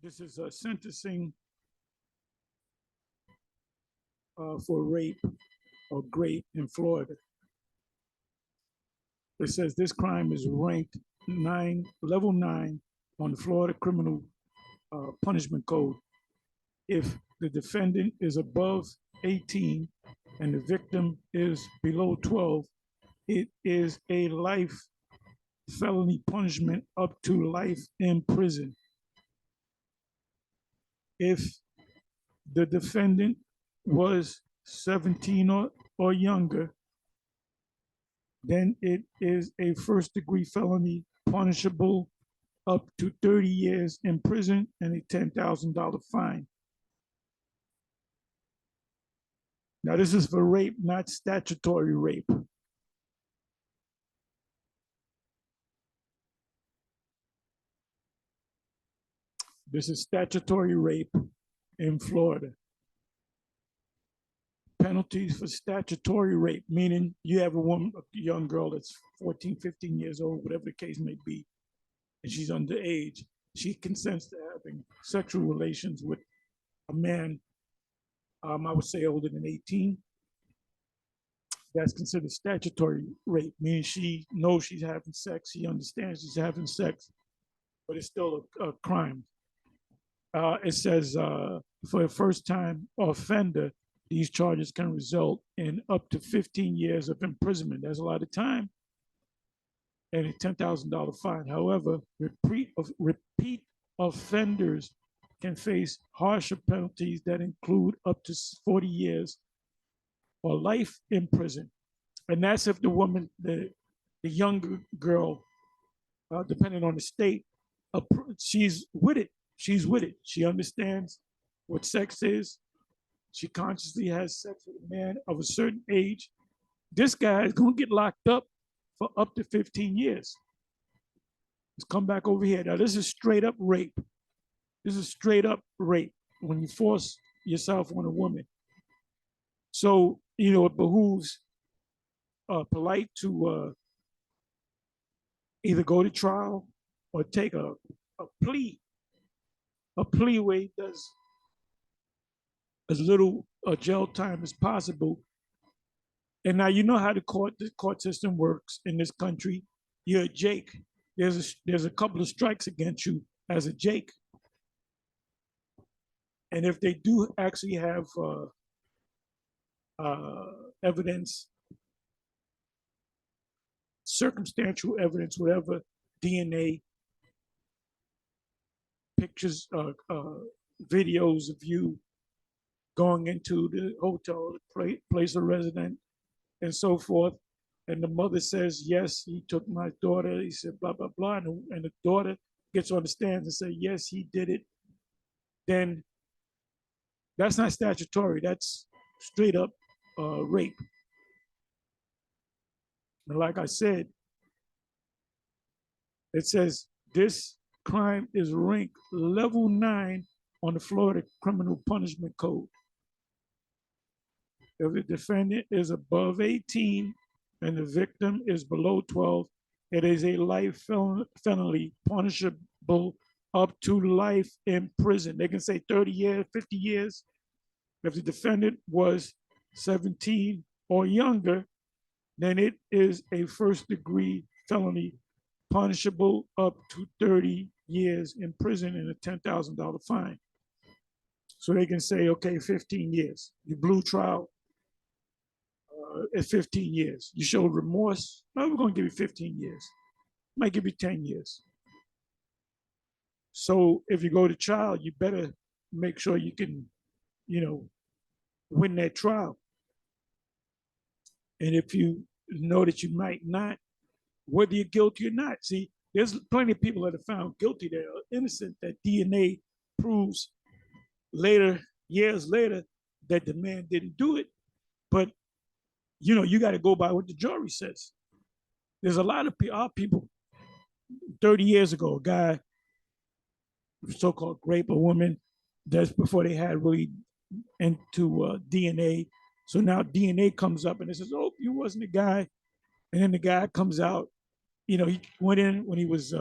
This is sentencing for rape or grape in Florida. It says this crime is ranked level 9 on the Florida Criminal Punishment Code. If the defendant is above 18 and the victim is below 12, it is a life felony punishment up to life in prison. If the defendant was 17 or younger, then it is a first-degree felony punishable up to 30 years in prison and a $10,000 fine. Now, this is for rape, not statutory rape. This is statutory rape in Florida. Penalties for statutory rape, meaning you have a young girl that's 14, 15 years old, whatever the case may be, and she's underage. She consents to having sexual relations with a man, I would say older than 18. That's considered statutory rape, meaning she knows she's having sex, she understands she's having sex, but it's still a crime. It says for a first-time offender, these charges can result in up to 15 years of imprisonment. That's a lot of time, and a $10,000 fine. However, repeat offenders can face harsher penalties that include up to 40 years or life in prison. And that's if the woman, the younger girl, depending on the state, she's with it. She's with it. She understands what sex is. She consciously has sex with a man of a certain age. This guy is going to get locked up for up to 15 years. Let's come back over here. Now, this is straight up rape. This is straight up rape when you force yourself on a woman. So, you know, it behooves polite to either go to trial or take a plea where he does as little jail time as possible. And now you know how the court system works in this country. You're a Jake. There's a couple of strikes against you as a Jake. And if they do actually have evidence, circumstantial evidence, whatever, DNA, pictures, videos of you going into the hotel, place of residence, and so forth. And the mother says, yes, he took my daughter. He said, blah, blah, blah. And the daughter gets on the stand and say, yes, he did it. Then that's not statutory. That's straight up rape. And like I said, it says this crime is ranked level 9 on the Florida Criminal Punishment Code. If the defendant is above 18 and the victim is below 12, it is a life felony punishable up to life in prison. They can say 30 years, 50 years. If the defendant was 17 or younger, then it is a first-degree felony punishable up to 30 years in prison and a $10,000 fine. So they can say, okay, 15 years. You blew trial at 15 years. You showed remorse. No, we're going to give you 15 years. Might give you 10 years. So if you go to trial, you better make sure you can, you know, win that trial. And if you know that you might not, whether you're guilty or not, see, there's plenty of people that are found guilty that are innocent, that DNA proves later, years later, that the man didn't do it. But, you know, you got to go by what the jury says. There's a lot of people, 30 years ago, a guy, so-called rape a woman, that's before they had really into DNA. So now DNA comes up and it says, oh, you wasn't the guy. And then the guy comes out, he went in when he was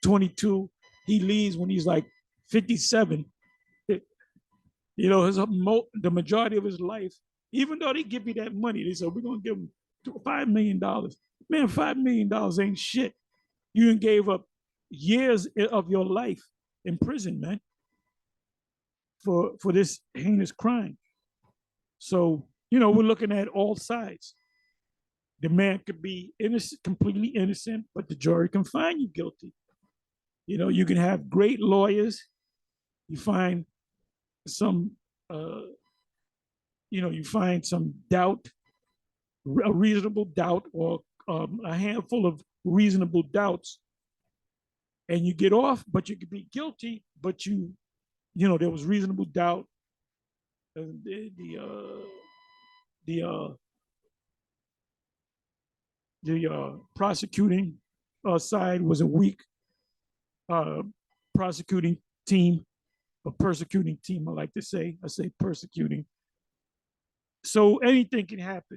22. He leaves when he's like 57. It, the majority of his life, even though they give you that money, they said, we're going to give him $5 million. Man, $5 million ain't shit. You gave up years of your life in prison, man, for this heinous crime. So, we're looking at all sides. The man could be innocent, completely innocent, but the jury can find you guilty. You can have great lawyers. You find some, you find some doubt, a reasonable doubt, or a handful of reasonable doubts, and you get off, but you could be guilty, but there was reasonable doubt. The prosecuting side was a weak uh, prosecuting team, a persecuting team. I like to say. I say persecuting. So anything can happen.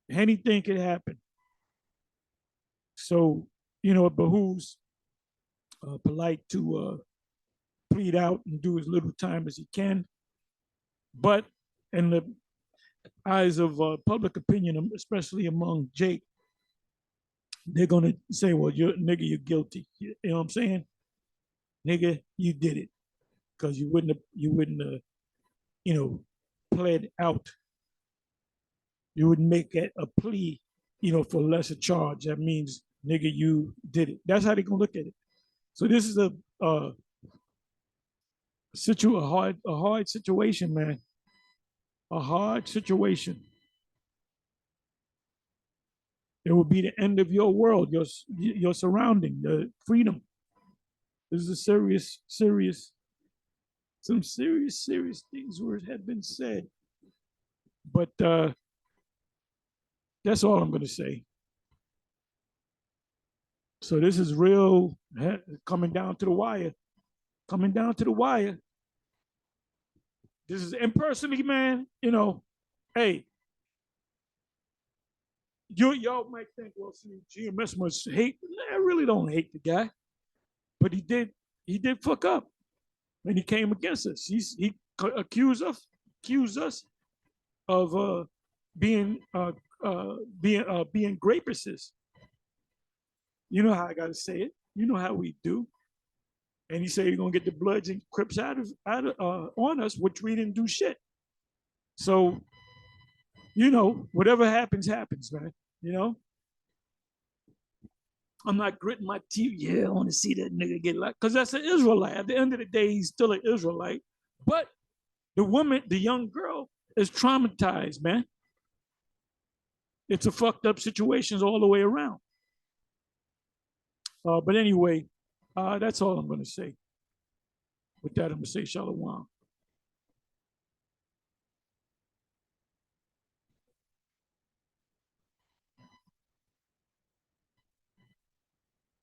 Anything can happen. So it behooves Polite to plead out and do as little time as he can. But in the eyes of public opinion, especially among Jake, they're gonna say, "Well, you're guilty." You know what I'm saying? Nigga, you did it because you wouldn't have, pled out. You would make it a plea, for lesser charge. That means, nigga, you did it. That's how they're gonna look at it. So this is a hard situation, man. A hard situation. It will be the end of your world, your surrounding, the freedom. This is a some serious things where it had been said. But that's all I'm going to say. So this is real coming down to the wire. Coming down to the wire. This is impersonally, man. Hey, y'all might think, well, see, GMS must hate. I really don't hate the guy, but he did fuck up, and he came against us. He accused us of being grape racists. You know how I gotta say it. You know how we do. And he said he's gonna get the Bloods and Crips out of on us, which we didn't do shit. So, whatever happens, man. I'm not gritting my teeth. Yeah, I want to see that nigga get locked. Because that's an Israelite. At the end of the day, he's still an Israelite. But the young girl, is traumatized, man. It's a fucked up situations all the way around. But anyway, that's all I'm going to say. With that, I'm going to say shalom.